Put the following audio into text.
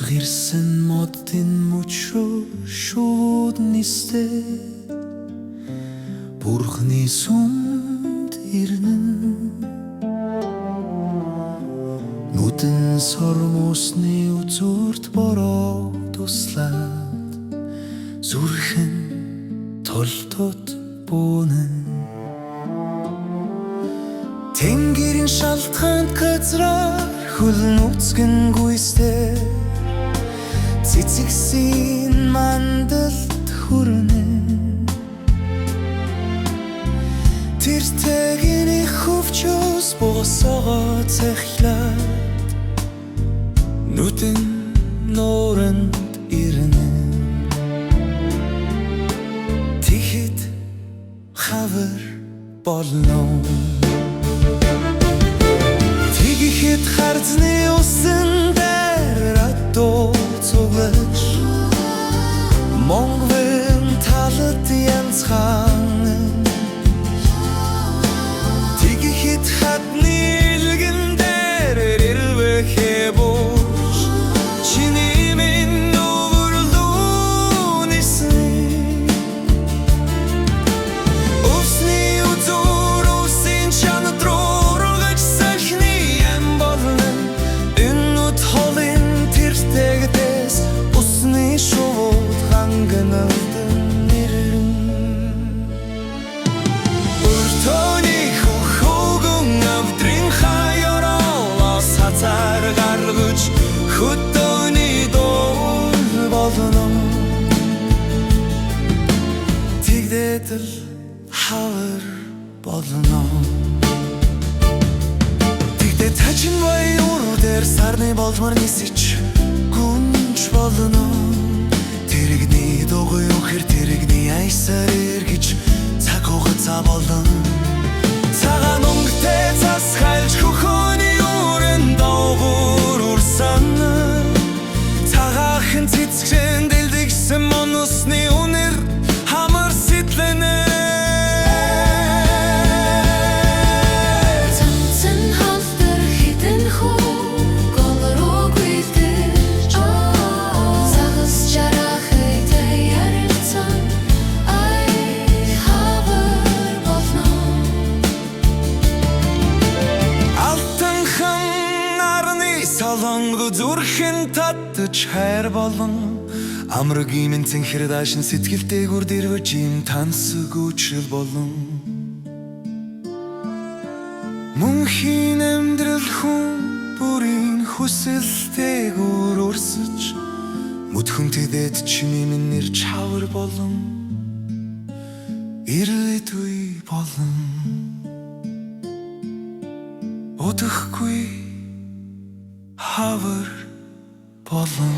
гэрсэн модын мөчрөө шууд нистэй Бурхны сүмд ирнэ Нүдэн сормосны үзүүрт бороо туслаад Зүрхэн толтот бүүнэн Тэнгэрийн шалтгаанд газраар хөлн үцгэн гүйстэй Цэцэгсийн мандалд хүрнэ Тэр тэгийн их хөвчөөс босоо цахилаад Нүдэн нууранд ирнэ Тэгэхэд хавар болно Тэгэхэд харзны усан дээр атуу цуглаж Монголын талд янзхан Тэгэхэд хадны илгэн дээр ирвэхэ бууш Чиний минь өвөрлөө нисни Усны үзүүр усын чанад руу ргаж сахны ям болно Үнэт холын тэртэгдэс усны шууд ханганалдан нэрэн Өртөний хөхөөгөн авдрын хаяроолоос хазар гаргаж Хөдөөний дуул болно Тэгдээд л хавар болно Тэгдээд тажин бай уруу дээр сарны болмор нисэж гүнж болно Тэрэгний дугуй өхөр тэрэгний айсаар эргэж цаг хугацаа болон Цагаан өнгөтэй засгайлж хөхөөний өрөн доогуур урсан Цагаахан цэцгэн дэлдэгсэн монусны үнэр хамар сэтлэнэ Цанцэн халтар хитэн хүү голруу гүйдэж Загас жарахай таярилцан ай хавар болно Алтанхан нарны солонго зүрхэн татж хайр болон Амраг имэн цэнхэр даашин сэтгэлтэйгүр дэрвэж им тансаг үчил болон Мөнхийн амьдрал хүн бүрийн хүсэлтэйгүр урсаж Мөдхөн тэдэд чиний минь нэр чавар болон Ирээдүй болон Удахгүй хавар болон